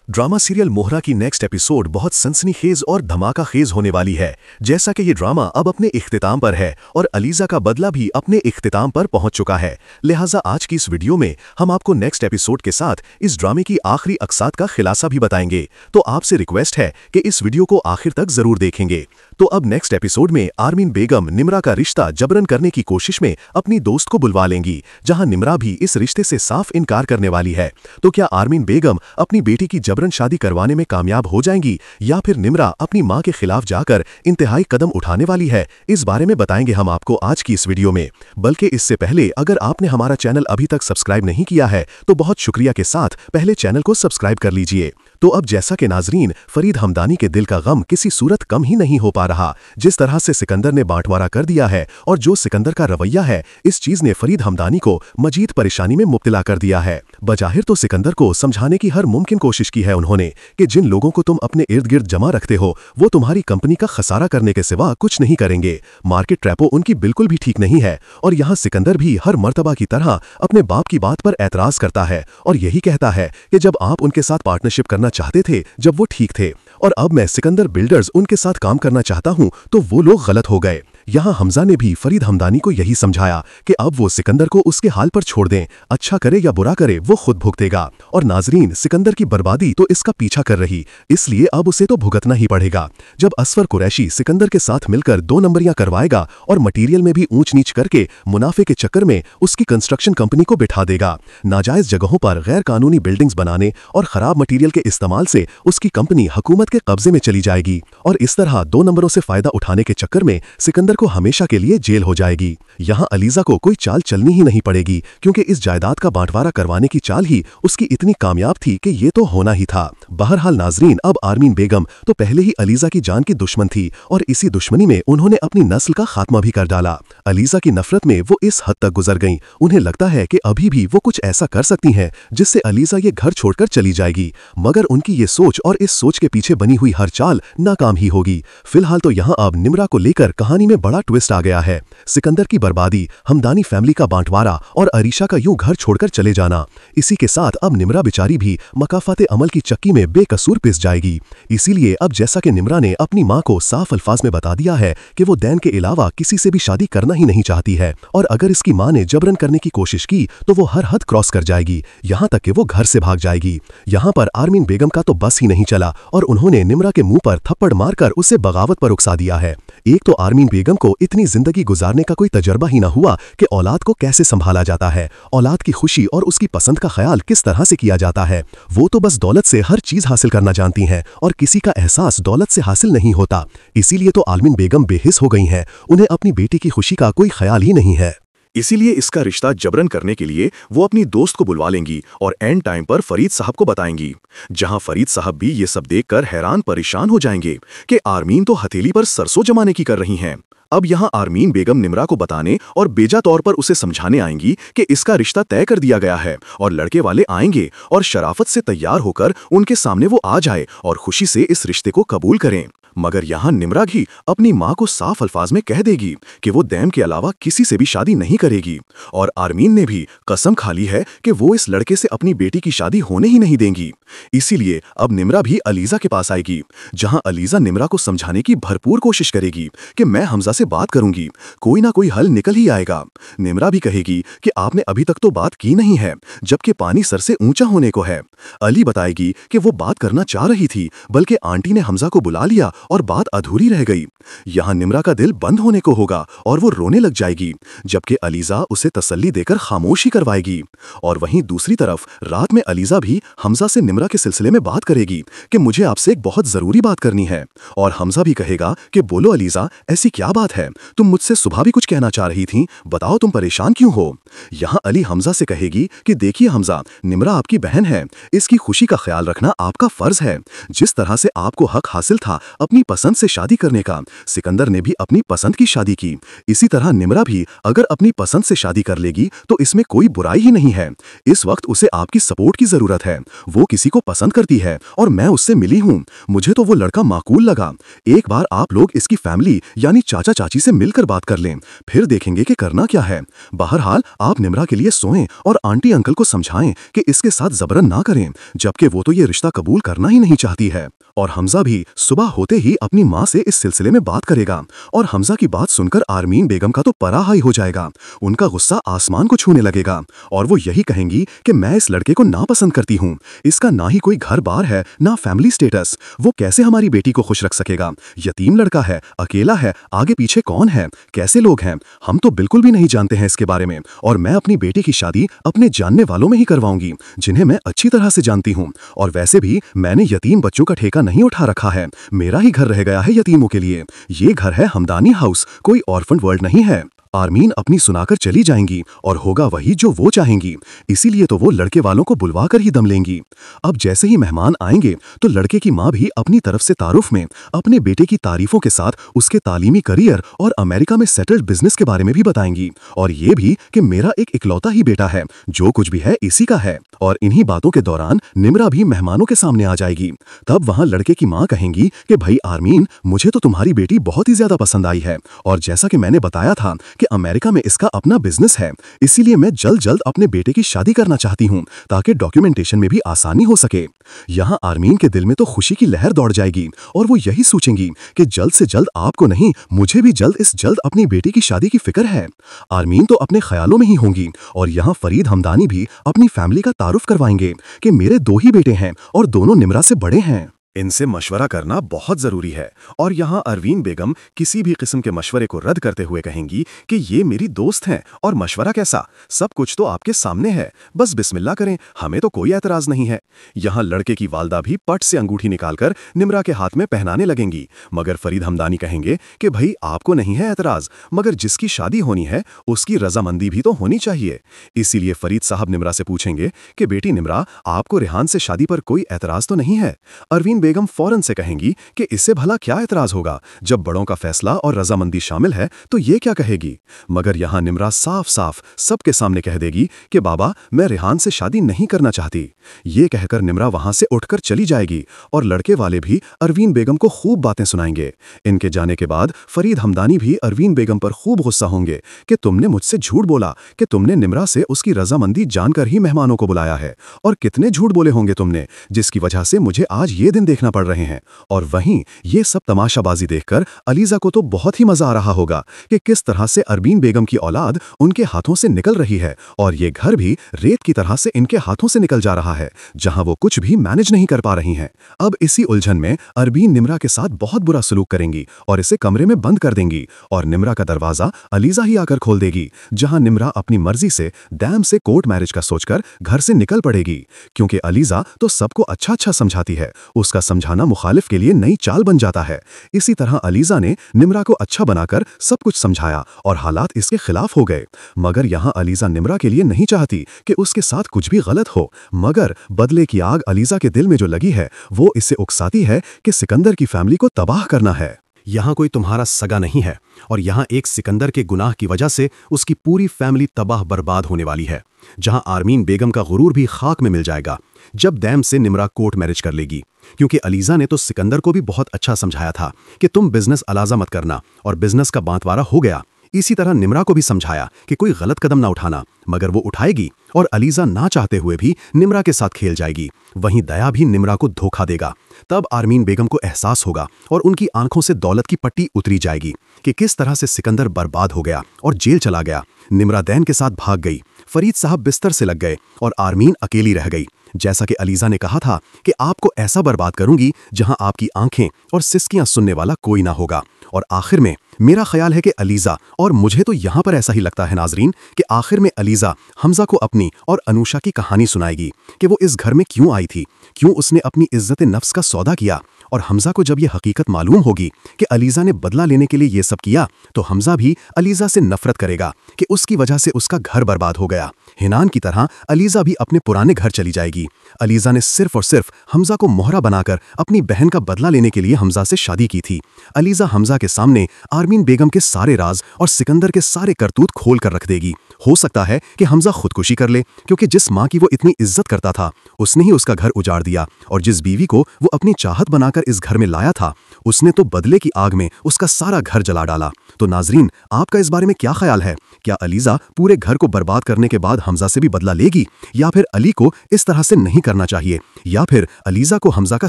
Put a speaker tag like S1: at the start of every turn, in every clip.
S1: Drama serial मोहरा की next episode बहुत सनसनीखेज और धमाकाखेज होने वाली है। जैसा कि ये ड्रामा अब अपने इख्तिताम पर है और अलीज़ा का बदला भी अपने इख्तिताम पर पहुंच चुका है, लिहाजा आज की इस वीडियो में हम आपको नेक्स्ट एपिसोड के साथ इस ड्रामे की आखिरी अक़साद का खुलासा भी बताएंगे। तो आपसे रिक्वेस्ट है कि इस वीडियो को आखिर तक जरूर देखेंगे। तो अब नेक्स्ट एपिसोड में आरमीन बेगम निम्रा का रिश्ता जबरन करने की कोशिश में अपनी दोस्त को बुलवा लेंगी, जहां निम्रा भी इस रिश्ते से साफ इनकार करने वाली है। तो क्या आरमीन बेगम अपनी बेटी की जबरन शादी करवाने में कामयाब हो जाएंगी या फिर निम्रा अपनी मां के खिलाफ जाकर इंतहाई कदम उठाने वाली है, इस बारे में बताएंगे हम आपको आज की इस वीडियो में। बल्कि इससे पहले अगर आपने हमारा चैनल अभी तक सब्सक्राइब नहीं किया है तो बहुत शुक्रिया के साथ पहले चैनल को सब्सक्राइब कर लीजिए। तो अब जैसा कि नाजरीन, फरीद हमदानी के दिल का गम किसी सूरत कम ही नहीं हो पा रहा। जिस तरह से सिकंदर ने बांटवारा कर दिया है और जो सिकंदर का रवैया है, इस चीज ने फरीद हमदानी को मजीद परेशानी में मुब्तला कर दिया है। बजाहिर तो सिकंदर को समझाने की हर मुमकिन कोशिश की है उन्होंने कि जिन लोगों को तुम अपने इर्द गिर्द जमा रखते हो वो तुम्हारी कंपनी का खसारा करने के सिवा कुछ नहीं करेंगे। मार्केट ट्रैपो उनकी बिल्कुल भी ठीक नहीं है और यहाँ सिकंदर भी हर मर्तबा की तरह अपने बाप की बात पर एतराज करता है और यही कहता है कि जब आप उनके साथ पार्टनरशिप करना चाहते थे जब वो ठीक थे, और अब मैं सिकंदर बिल्डर्स उनके साथ काम करना चाहता हूं तो वो लोग गलत हो गए। यहाँ हमजा ने भी फरीद हमदानी को यही समझाया कि अब वो सिकंदर को उसके हाल पर छोड़ दें, अच्छा करे या बुरा करे वो खुद भुगतेगा। और नाजरीन, सिकंदर की बर्बादी तो इसका पीछा कर रही, इसलिए अब उसे तो भुगतना ही पड़ेगा। जब असफर कुरैशी सिकंदर के साथ मिलकर 2 नंबरियां करवाएगा और मटीरियल में भी ऊंच नीच करके मुनाफे के चक्कर में उसकी कंस्ट्रक्शन कंपनी को बिठा देगा, नाजायज जगहों पर गैर कानूनी बिल्डिंग्स बनाने और खराब मटीरियल के इस्तेमाल से उसकी कंपनी हुकूमत के कब्जे में चली जाएगी और इस तरह 2 नंबरों से फायदा उठाने के चक्कर में सिकंदर को हमेशा के लिए जेल हो जाएगी। यहाँ अलीज़ा को कोई चाल चलनी ही नहीं पड़ेगी, क्योंकि इस जायदाद का बांटवारा करवाने की चाल ही उसकी इतनी कामयाब थी कि ये तो होना ही था। बहरहाल नाजरीन, अब आरमीन बेगम तो पहले ही अलीज़ा की जान की दुश्मन थी और इसी दुश्मनी में उन्होंने अपनी नस्ल का खात्मा भी कर डाला। अलीज़ा की नफरत में वो इस हद तक गुजर गईं, उन्हें लगता है कि अभी भी वो कुछ ऐसा कर सकती हैं जिससे अलीज़ा ये घर छोड़कर चली जाएगी, मगर उनकी ये सोच और इस सोच के पीछे बनी हुई हर चाल नाकाम ही होगी। फिलहाल तो यहाँ अब निम्रा को लेकर कहानी में बड़ा ट्विस्ट आ गया है। सिकंदर की बर्बादी, हमदानी फैमिली का बांटवारा और अरीशा का यूं घर छोड़कर चले जाना, इसी के साथ अब निम्रा बेचारी भी मकाफाते अमल की चक्की में बेकसूर पिस जाएगी। इसीलिए अब जैसा कि निम्रा ने अपनी मां को साफ अल्फाज में बता दिया है कि वो दैन के अलावा किसी से भी शादी करना ही नहीं चाहती है और अगर इसकी मां ने जबरन करने की कोशिश की तो वो हर हद क्रॉस कर जाएगी, यहां तक कि वो घर से भाग जाएगी। यहां पर आरमीन बेगम का तो बस ही नहीं चला और उन्होंने निम्रा के मुंह पर थप्पड़ मारकर उसे बगावत पर उकसा दिया है। एक तो आरमीन बेगम को इतनी जिंदगी गुजारने का कोई तजर्बा ही ना हुआ कि औलाद को कैसे संभाला जाता है, औलाद की खुशी और उसकी पसंद का ख्याल किस तरह से किया जाता है। वो तो बस दौलत से हर चीज हासिल करना जानती हैं और किसी का एहसास दौलत से हासिल नहीं होता। इसीलिए तो आरमीन बेगम बेहिस हो गई हैं, उन्हें अपनी बेटी की खुशी का कोई ख्याल ही नहीं है।
S2: इसीलिए इसका रिश्ता जबरन करने के लिए वो अपनी दोस्त को बुलवा लेंगी और एंड टाइम पर फरीद साहब को बताएंगी, जहां फरीद साहब भी ये सब देखकर हैरान परेशान हो जाएंगे कि आरमीन तो हथेली पर सरसों जमाने की कर रही हैं। अब यहाँ आरमीन बेगम निम्रा को बताने और बेजा तौर पर उसे समझाने आएंगी कि इसका रिश्ता तय कर दिया गया है और लड़के वाले आएंगे और शराफत से तैयार होकर उनके सामने वो आ जाए और खुशी से इस रिश्ते को कबूल करें। मगर यहाँ निम्रा भी अपनी मां को साफ अल्फाज में कह देगी कि वो दैम के अलावा किसी से भी शादी नहीं करेगी और आरमीन ने भी कसम खा ली है कि वो इस लड़के से अपनी बेटी की शादी होने ही नहीं देंगी। इसीलिए अब निम्रा भी अलीज़ा के पास आएगी, जहां अलीज़ा निम्रा को समझाने की भरपूर कोशिश करेगी कि मैं हमजा से बात करूंगी, कोई ना कोई हल निकल ही आएगा। निम्रा भी कहेगी कि आपने अभी तक तो बात की नहीं है, जबकि पानी सर से ऊंचा होने को है। अली बताएगी कि वो बात करना चाह रही थी, बल्कि आंटी ने हमजा को बुला लिया और बात अधूरी रह गई। यहाँ निम्रा का दिल बंद होने को होगा और वो रोने लग जाएगी, जबकि अलीज़ा उसे तसल्ली देकर खामोशी करवाएगी। और वहीं दूसरी तरफ रात में अलीज़ा भी हमजा से निम्रा के सिलसिले में बात करेगी कि मुझे आपसे एक बहुत जरूरी बात करनी है, और हमजा भी कहेगा कि बोलो अलीज़ा, ऐसी क्या बात है, तुम मुझसे सुबह भी कुछ कहना चाह रही थी, बताओ तुम परेशान क्यों हो। यहाँ अली हमजा से कहेगी कि देखिए हमजा, निम्रा आपकी बहन है, इसकी खुशी का ख्याल रखना आपका फर्ज है। जिस तरह से आपको हक हासिल था अपनी पसंद से शादी करने का, सिकंदर ने भी अपनी पसंद की शादी की, इसी तरह निम्रा भी अगर अपनी पसंद से शादी कर लेगी तो इसमें कोई बुराई ही नहीं है। इस वक्त उसे आपकी सपोर्ट की जरूरत है, वो किसी को पसंद करती है और मैं उससे मिली हूँ, मुझे तो वो लड़का माकूल लगा। एक बार आप लोग इसकी फैमिली यानी चाचा चाची से मिलकर बात कर लें, फिर देखेंगे कि करना क्या है। बहरहाल आप निम्रा के लिए सोएं और आंटी अंकल को समझाएं कि इसके साथ जबरन ना करें, जबकि वो तो ये रिश्ता कबूल करना ही नहीं चाहती है। और हमजा भी सुबह होते ही अपनी माँ से इस सिलसिले में बात करेगा और हमजा की बात सुनकर आरमीन बेगम का तो परा हाई हो जाएगा। उनका गुस्सा आसमान को छूने लगेगा और वो यही कहेंगी कि मैं इस लड़के को नापसंद करती हूँ, इसका ना ही कोई घर बार है ना फैमिली स्टेटस, वो कैसे हमारी बेटी को खुश रख सकेगा, यतीम लड़का है, अकेला है, आगे पीछे कौन है, कैसे लोग हैं, हम तो बिल्कुल भी नहीं जानते हैं इसके बारे में। और मैं अपनी बेटी की शादी अपने जानने वालों में ही करवाऊंगी जिन्हें मैं अच्छी तरह से जानती हूँ। और वैसे भी मैंने यतीम बच्चों का ठेका नहीं उठा रखा है, मेरा ही घर रह गया है यतीमों के लिए। ये घर है हमदानी हाउस, कोई ऑर्फन वर्ल्ड नहीं है। आरमीन अपनी सुनाकर चली जाएंगी और होगा वही जो वो चाहेंगी, इसीलिए तो वो लड़के वालों को बुलवाकर ही दम लेंगी। अब जैसे ही मेहमान आएंगे तो लड़के की माँ भी अपनी तरफ से तारुफ में अपने बेटे की तारीफों के साथ उसके तालीमी करियर और अमेरिका में सेटल्ड बिजनेस के बारे में भी बताएंगी, और ये भी कि मेरा एक इकलौता ही बेटा है, जो कुछ भी है इसी का है। और इन्हीं बातों के दौरान निम्रा भी मेहमानों के सामने आ जाएगी। तब वहां लड़के की माँ कहेंगी कि भाई आरमीन, मुझे तो तुम्हारी बेटी बहुत ही ज्यादा पसंद आई है, और जैसा कि मैंने बताया था कि अमेरिका में इसका अपना बिजनेस है, इसीलिए मैं जल्द जल्द अपने बेटे की शादी करना चाहती हूँ ताकि डॉक्यूमेंटेशन में भी आसानी हो सके। यहाँ आरमीन के दिल में तो खुशी की लहर दौड़ जाएगी और वो यही सोचेंगी कि जल्द से जल्द आपको नहीं, मुझे भी जल्द अपनी बेटी की शादी की फिक्र है। आरमीन तो अपने ख्यालों में ही होंगी और यहाँ फरीद हमदानी भी अपनी फैमिली का तारुफ करवाएंगे कि मेरे 2 ही बेटे हैं और दोनों निम्रा से बड़े हैं।
S1: इनसे मशवरा करना बहुत जरूरी है। और यहाँ अरवीन बेगम किसी भी किस्म के मशवरे को रद्द करते हुए कहेंगी कि ये मेरी दोस्त हैं और मशवरा कैसा, सब कुछ तो आपके सामने है, बस बिस्मिल्लाह करें, हमें तो कोई एतराज नहीं है। यहाँ लड़के की वालदा भी पट से अंगूठी निकालकर निम्रा के हाथ में पहनाने लगेंगी, मगर फरीद हमदानी कहेंगे कि भाई आपको नहीं है एतराज, मगर जिसकी शादी होनी है उसकी रजामंदी भी तो होनी चाहिए। इसीलिए फरीद साहब निम्रा से पूछेंगे कि बेटी निम्रा, आपको रेहान से शादी पर कोई एतराज तो नहीं है? अरवीन बेगम फौरन से कहेंगी कि इससे भला क्या एतराज होगा, जब बड़ों का फैसला और रजामंदी शामिल है तो ये क्या कहेगी। मगर यहाँ निम्रा साफ साफ सबके सामने कह देगी कि बाबा, मैं रेहान से शादी नहीं करना चाहती। ये कहकर निम्रा वहां से उठकर चली जाएगी और लड़के वाले भी अरवीन बेगम को खूब बातें सुनाएंगे। इनके जाने के बाद फरीद हमदानी भी अरवीन बेगम पर खूब गुस्सा होंगे कि तुमने मुझसे झूठ बोला कि तुमने निम्रा से उसकी रजामंदी जानकर ही मेहमानों को बुलाया है, और कितने झूठ बोले होंगे तुमने, जिसकी वजह से मुझे आज ये दिन देखना पड़ रहे हैं। और वहीं ये सब तमाशाबाजी देखकर अलीजा को तो बहुत ही मजा आ रहा होगा कि किस तरह से अरवीन बेगम की औलाद उनके हाथों से निकल रही है और ये घर भी रेत की तरह से इनके हाथों से निकल जा रहा है, जहां वो कुछ भी मैनेज नहीं कर पा रही हैं। अब इसी उलझन में अरवीन निम्रा के साथ बहुत बुरा सलूक करेंगी और इसे कमरे में बंद कर देंगी, और निम्रा का दरवाजा अलीजा ही आकर खोल देगी, जहां निम्रा अपनी मर्जी से डैम से कोर्ट मैरिज का सोचकर घर से निकल पड़ेगी, क्योंकि अलीजा तो सबको अच्छा अच्छा समझाती है, उसका समझाना मुखालिफ के लिए नई चाल बन जाता है। इसी तरह अलीजा ने निम्रा को अच्छा बनाकर सब कुछ समझाया और हालात इसके खिलाफ हो गए। मगर यहाँ अलीजा निम्रा के लिए नहीं चाहती कि उसके साथ कुछ भी गलत हो, मगर बदले की आग अलीजा के दिल में जो लगी है वो इससे उकसाती है कि सिकंदर की फैमिली को तबाह करना है।
S2: यहाँ कोई तुम्हारा सगा नहीं है और यहाँ एक सिकंदर के गुनाह की वजह से उसकी पूरी फैमिली तबाह बर्बाद होने वाली है, जहाँ आरमीन बेगम का गुरूर भी खाक में मिल जाएगा जब डैम से निम्रा कोर्ट मैरिज कर लेगी, क्योंकि अलीजा ने तो सिकंदर को भी बहुत अच्छा समझाया था कि तुम बिजनेस अलाजा मत करना, और बिजनेस का बांटवारा हो गया। इसी तरह निम्रा को भी समझाया कि कोई गलत कदम ना उठाना, मगर वो उठाएगी और अलीजा ना चाहते हुए भी निम्रा के साथ खेल जाएगी। वहीं दया भी निम्रा को धोखा देगा। तब आरमीन बेगम को एहसास होगा और उनकी आंखों से दौलत की पट्टी उतरी जाएगी कि किस तरह से सिकंदर बर्बाद हो गया और जेल चला गया। निम्रा दैन के साथ भाग गई, फरीद साहब बिस्तर से लग गए और आरमीन अकेली रह गई। जैसा कि अलीजा ने कहा था कि आपको ऐसा बर्बाद करूंगी जहां आपकी आंखें और सिसकियां सुनने वाला कोई ना होगा। और आखिर में मेरा ख्याल है कि अलीजा, और मुझे तो यहां पर ऐसा ही लगता है नाजरीन, कि आखिर में अलीजा हमजा को अपनी और अनुषा की कहानी सुनाएगी कि वो इस घर में क्यों आई थी, क्यों उसने अपनी इज्जत नफ्स का सौदा किया। और हमजा को जब ये हकीकत मालूम होगी कि अलीजा ने बदला लेने के लिए ये सब किया, तो हमजा भी अलीजा से नफरत करेगा कि उसकी वजह से उसका घर बर्बाद हो गया। हिनान की तरह अलीजा भी अपने पुराने घर चली जाएगी। अलीजा ने सिर्फ और सिर्फ हमजा को मोहरा बनाकर अपनी बहन का बदला लेने के लिए हमजा से शादी की थी। अलीजा हमजा के सामने आरमीन बेगम के सारे राज और सिकंदर के सारे करतूत खोल कर रख देगी। हो सकता है कि हमजा खुदकुशी कर ले, क्योंकि जिस माँ की वो इतनी इज्जत करता था उसने ही उसका घर उजाड़ दिया, और जिस बीवी को वो अपनी चाहत बनाकर इस घर में लाया था
S1: उसने तो बदले की आग में उसका सारा घर जला डाला। तो नाजरीन, आपका इस बारे में क्या ख्याल है? क्या अलीज़ा पूरे घर को बर्बाद करने के बाद हमजा से भी बदला लेगी, या फिर अली को इस तरह से नहीं करना चाहिए, या फिर अलीज़ा को हमजा का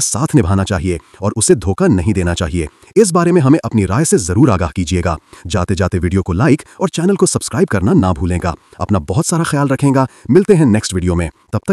S1: साथ निभाना चाहिए और उसे धोखा नहीं देना चाहिए? इस बारे में हमें अपनी राय से जरूर आगाह कीजिएगा। जाते जाते वीडियो को लाइक और चैनल को सब्सक्राइब करना ना भूलेगा। अपना बहुत सारा ख्याल रखेगा। मिलते हैं नेक्स्ट वीडियो में, तब तक